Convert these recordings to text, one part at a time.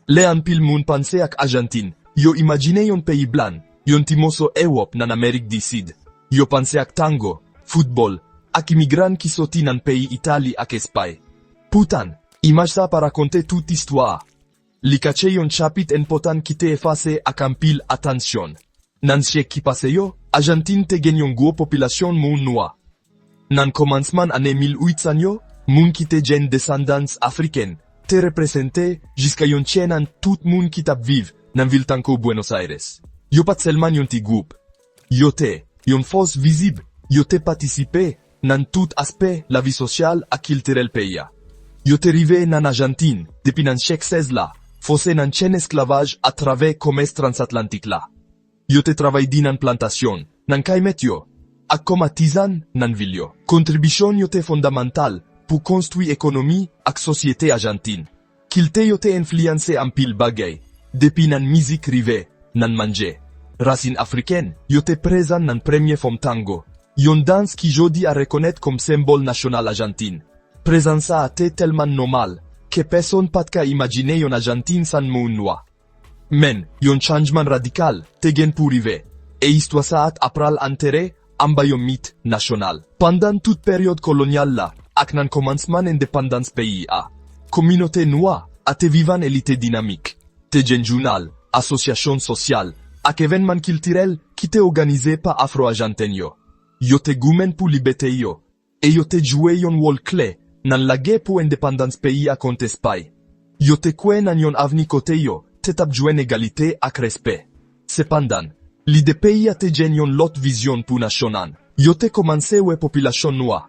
Le an pil moun panse ak Argentine, yo imagine yon peyi blan, yon timoso Ewop nan Amerik di Sid. Yo panse ak tango, football, ak imigran ki soti nan peyi Itali ak Espay. Putan, imaj sa pa raconte tout histoire. Li kache yon chapit important ki te efase ak ampil atensyon. Nan siècle ki pase yo, Argentine te gen yon gwo populasyon moun noa. Nan komansman ane 1800 yo, moun ki te gen descendants afriken, te represente jiska yon tjenan tout moun ki tap viv nan vil tanko Buenos Aires. Yo pat selman yon ti group. Yo te, yon fos vizib, yo te participe nan tout aspe la vi sosyal ak kiltirel peya. Yo te rive nan Argentine, depi nan siècle 16 la, fose nan chen esklavaj a trave komes transatlantik la. Yo te travay di nan plantasyon, nan kaymet yo, ak kom artisan nan vil yo. Kontribisyon yo te fondamental pou konstui ekonomi ak sosyete Argentine. Kilte yo te influence ampil bagay, depi nan mizik rive, nan manje. Rasin afriken, yo te prezan nan premye fom tango. Yon dans ki jodi a rekonet kom symbol nasyonal Argentine. Prezansa a te telman normal, ke person pat ka imagine yon Argentine san moun noa. Men, yon chanjman radikal, te gen pou rive, e histwa sa at apral antere, amba yon mit nasyonal. Pandan tout peryode kolonyal la, ak nan komansman independans peyi a, kominote noa, a te vivan elite dinamik. Te gen jounal, asosyasyon sosyal, ak evenman kiltirel, ki te organize pa Afro-Argentenyo. Yo te gumen pou libete yo, e yo te jwe yon wol kle, nan lage pou independans peyi a kont Espay. Yo te kwe nan yon avni kote yo, te tap jwen egalite ak respe. Sepandan, li de peyi a te gen yon lot vizyon pou nasyonan. Yo te komanse we populasyon noa.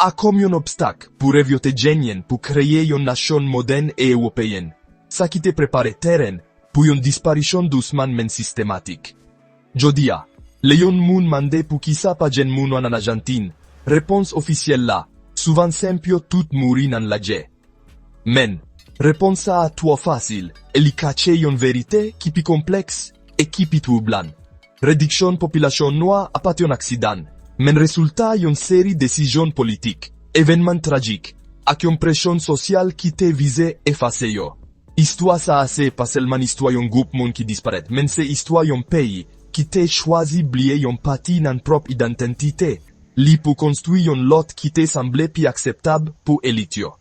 A kom yon obstak pou rev yo te genyen pou kreye yon nasyon moden e europeyen. Sa ki te prepare teren pou yon disparisyon dousman men sistematik. Jodia, le yon moun mande pou ki sa pa gen moun wan an Argentine, repons ofisyel la, souvan sempyo tout mouri nan laje. Men, repons sa a tua fasil, e li kache yon verite ki pi kompleks e ki pi troublan. Rediksyon populasyon noa apat yon aksidan, men resulta yon seri desisyon politik, evenman tragik, ak yon presyon sosyal ki te vize efase yo. Histwa sa ase pa selman histwa yon goup moun ki disparet, men se histwa yon peyi ki te chwazi bliye yon pati nan prop identite, li pou konstui yon lot ki te semble pi akseptab pou elityo.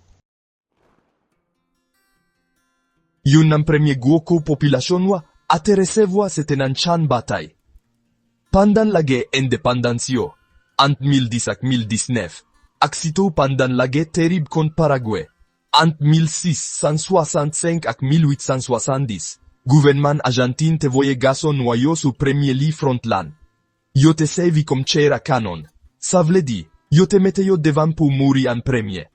Yon nan premye gwoko populasyon wa, ate resevwa sete nan chan batay. Pandan lage independansyo, ant 1010 ak 1019, ak sito pandan lage terib kont Paraguay, ant 1665 ak 1870, gouvernement Argentine te voye gaso noyo sou premye li frontlan. Yo te sevi kom chera kanon. Sa vle di, yo te mete yo devan pou mouri an premye.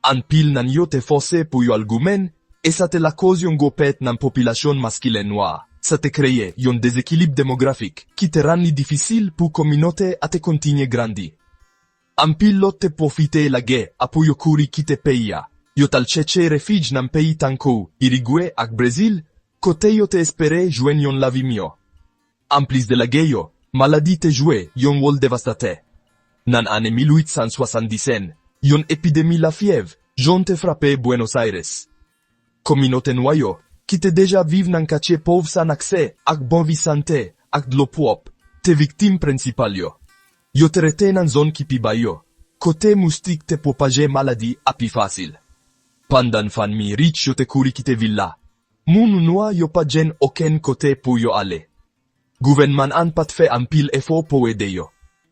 An pil nan yo te fose pou yo algumen, e sa te la koz yon gopet nan populasyon maskile noa. Sa te kreye yon dezekilib demografik, ki te ran li difisil pou kominote a te kontinye grandi. An pil lot te profite lage apou yo kuri kite peya. Yo tal cheche refij nan peyi tanko, Uruguay ak Brazil, kote yo te espere jwen yon lavi mio. An plis de lage yo, maladi te jwe yon wol devastate. Nan ane 1870, yon epidemi la fiev, jon te frape Buenos Aires. Kominote noyo, ki te deja viv nan kache pov san akse, ak bonvi sante, ak dlopwop, te viktim principal yo. Yo te rete nan zon ki pi bayo, kote mustik te popaje maladi api fasil. Pandan fan mi rich yo te kuri kite villa. Moun noa yo pa jen oken kote pou yo ale. Gouvernement an pat fe ampil efo pou ede yo.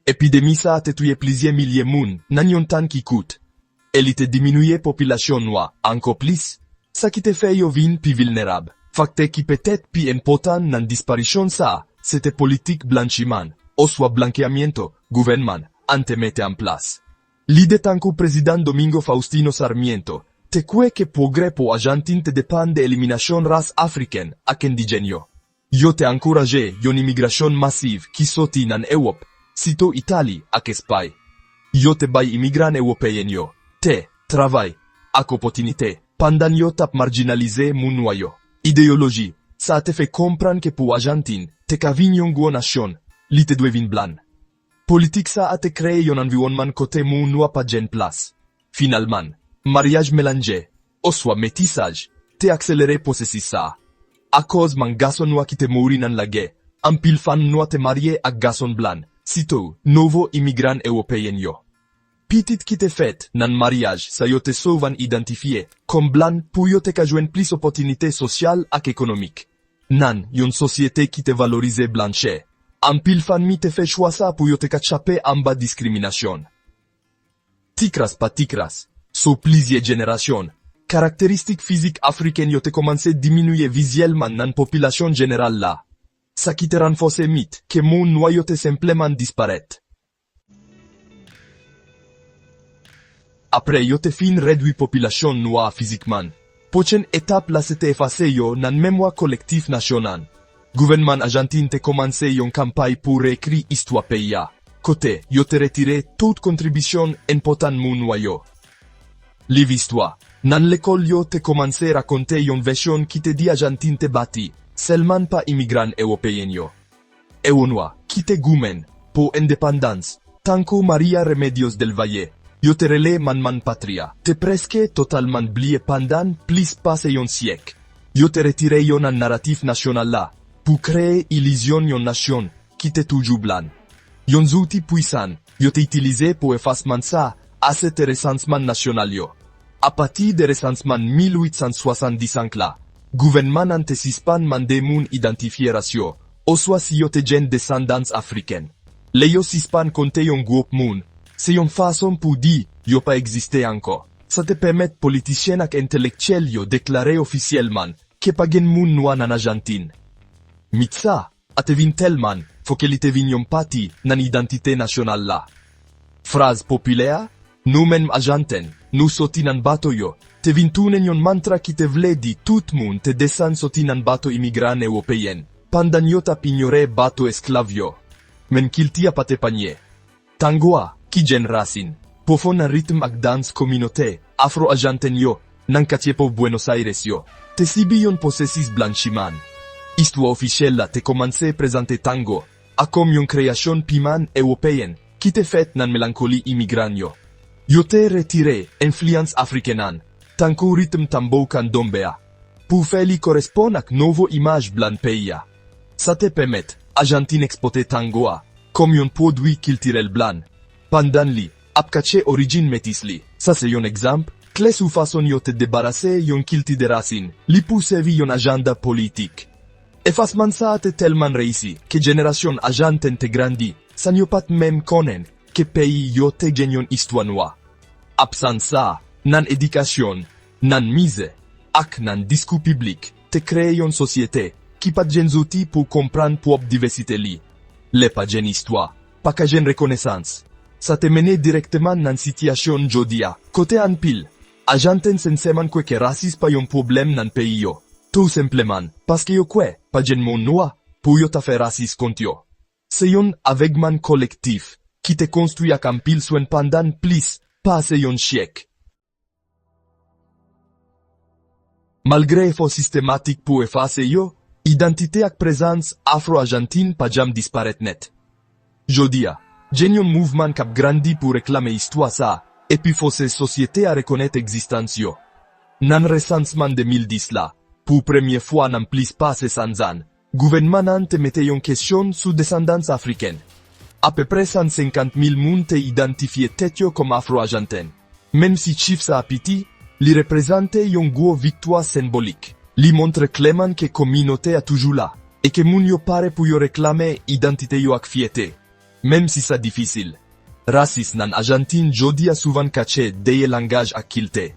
Epidemisa te tuye plizye milye moun nan yon tan ki kout. Eli te diminuye populasyon noa, anko plis, sa ki te fe yo vin pi vulnerab. Fakte ki petet pi important nan disparisyon sa, se te politik blanchiman, oswa blanqueamiento, gouvernement, an te mete en plas. Lide tanko president Domingo Faustino Sarmiento, te kwe ke progre po Argentine te depan de eliminasyon ras afriken ak indigenyo. Yo te ankoraje yon imigrasyon masiv ki soti nan Ewop, sito Itali ak Espay. Yo te bay imigran europeyen yo, te, travay, ak opotinite, pandan yo tap marginalize moun noyo. Ideologi, sa te fe kompran ke pou Argentine, te ka vin yon gwo nasyon, li te dwe vin blan. Politik sa a te kreye yon environman kote moun noa pa jen plas. Finalman, mariage melange, oswa metisaj, te akselere posesi sa. a cause man gason noa ki te mouri nan la ge, an pil fan noa te marie ak gason blan, sito, novo imigran européen yo. Pitit ki te fet nan mariage sa yo te sovan identifiye, kom blan pou yo te ka jwen plis opotinite social ak ekonomik. Nan, yon sosyete ki te valorize blanche. An pil fan mi te fe chwa sa pou yo te ka chape amba diskriminasyon. Tikras pa tikras, so plizye generasyon, karakteristik fizik afriken yo te komanse diminuye vizyelman nan populasyon general la. Sa ki te renforce mit, ke moun noa yo te simpleman disparet. Apre yo te fin redwi populasyon noa fizikman. Pochen etap la se te efase yo nan memwa kolektif nasyonal. Gouvernement Argentin te komanse yon kampay pou reekri histwa peya. Kote, yo te retire tout kontribisyon en potan moun noa yo. Liv histwa, nan lekol yo te komanse rakonte yon versyon ki te di Argentin te bati, selman pa imigran européen yo. Ewo ki te gumen, po independance, tanko Maria Remedios del Valle. Yo te rele man patria, te preske totalman blie pandan plis pase yon siek. Yo te retire yon an narratif nasyonal la, pou kree ilizyon yon nasyon, ki te toujou blan. Yon zouti puisan, yo te itilize pou efasman sa, ase te resansman nasyonal yo. A pati de resansman 1865 la, gouvernement an te sispan mande moun identifiye rasyo, oswa si yo te jen descendants afriken. Le yo sispan konte yon group moun, se yon fason pou di, yo pa existe anko. Sa te permet politisyen ak intelektuel yo deklare ofisyelman, ke pa gen moun noa nan Argentin. Mitsa, ate vin telman, fo ke li te vin yon pati nan identite nasyonal la. Fraz populea, nou men Argenten, nou soti nan bato yo, te vin tunen yon mantra ki te vle di tout moun te desan soti nan bato imigran européen, pandan yo tap ignore bato esklav yo. Men kilti apate panye. Tangoa, ki jen rasin, pofon nan ritm ak dans kominote, afro-Argenten yo, nan katyepo Buenos Aires yo, te sibi yon posesis blanchiman. Histwa ofisyel la te komanse prezante tango, akom yon kreasyon piman européen, ki te fet nan melankoli imigran yo. Yo te retire influence afrikenan, tanko ritm tambo candombea, pou fe li korespon ak novo imaj blan peya. Sa te pemet, Argentin expote tangoa, kom yon podwi kiltirel blan. Pandan li, apkache origin metis li. Sa se yon exemple, kles ou fason yo te debarase yon kilti de rasin, li pou sevi yon agenda politik. Efasman sa te telman reisi, ke generasyon Argenten te grandi, san yo pat mem konen, ke peyi yo te gen yon histwa noa. Apsan sa, nan edikasyon, nan mize, ak nan disku publik, te kreye yon sosyete, ki pat gen zouti pou kompran pwop diversite li. Le pa gen histwa, pa ka gen rekonesans. Sa te mene direkteman nan sityasyon jodia, kote an pil. Argenten senseman kwe ke rasis pa yon problem nan peyi yo. Tout simpleman, paske yo kwe, pa jen moun noa, pou yo ta fe rasis kont yo. Se yon avegman kolektif, ki te konstruy ak an pil swen pandan plis, pa se yon siek. Malgre efo sistematik pou efase yo, identite ak prezans afro-Argentin pa jam disparet net. Jodia, jen yon mouvman kap grandi pou reklame histwa sa, epi fose sosyete a rekonet existans yo. Nan resansman 2010 la, pou premye fwa nan plis pase sanzan, gouvernement nan te mete yon kesyon sou descendants afriken. A peu près 150,000 moun te identifiye tet yo kom afro-Argenten. Mem si chif sa apiti, li reprezante yon gwo victoire symbolique. Li montre kleman ke kominote a toujou la, e ke moun yo pare pou yo reklame identite yo ak fiete. Mem si sa difisil. Rasis nan Argentin jodi a souvan kache deye langaj ak kilte.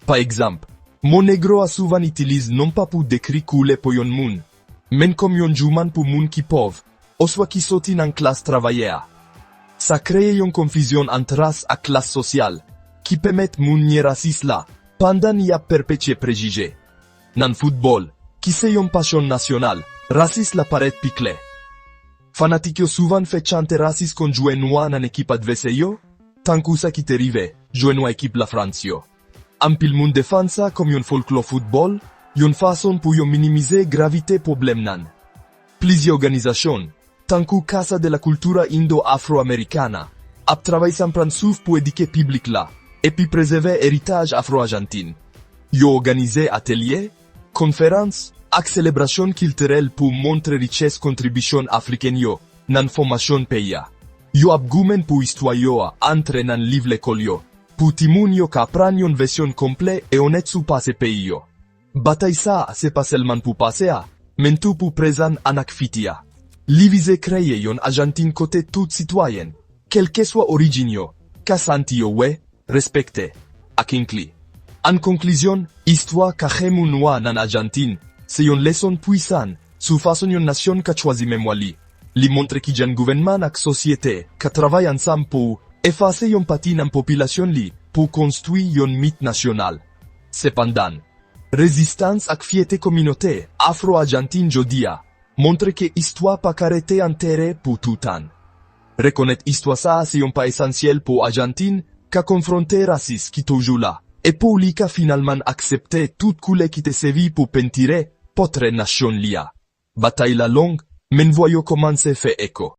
Pa ekzamp, mon negro a souvan itilize non pa pou dekri koule po yon moun, men kom yon jouman pou moun ki pov, oswa ki soti nan klas travayea. Sa kreye yon konfizyon ant ras ak klas sosyal, ki pemet moun nye rasis la, pandan y ap perpetye prejije. Nan football, ki se yon pasyon nasyonal, rasis la paret pikle. Fanatik yo souvan fe chante rasis kon jwe noa nan ekip advese yo, tankou sa ki te rive, jwe noa ekip la Frans yo. Ampil moun defansa kom yon folklore football, yon fason pou yo minimize gravite problem nan. Plizye organizasyon, tankou Casa de la Cultura Indo-Afro-Americana, ap travay sampran souf pou edike publik la, epi prezeve heritage afro-Argentin. Yo organize atelier, konferans, ak célébration culturelle pour montrer richesse contribution africaine yo, nan formation peya. Yo ap goumen pour histoire yo a entre nan livre l'école yo, pour timoun yo ka pran yon version complet et honnête sou passe pays yo. Bataille ça, c'est pas seulement pour passer a, men tout pour présent anak fitia. Li vise créer yon Argentine côté tout citoyen, quel que soit origine yo, ka santi yo we, respecte, ak incli. En conclusion, histoire ka xemu noa nan Argentine, c'est yon leçon puissant, sous façon yon nation ka choisi memwali. Li montre ki jan gouvernement ak société, ka travaille ensemble pour effacer yon pati nan population li, pour construire yon mythe national. Cependant, résistance ak fierté communauté afro-argentine jodia, montre que histoire pa karete enterré pour tout temps. Reconnaître histoire ça c'est yon pas essentiel pour Argentine, ka confronter racisme qui toujours là, et pour li ka finalement accepter tout coulé qui te servi pour pentirer, potre nation lia. Bataille la longue, men voyo commencer fait écho.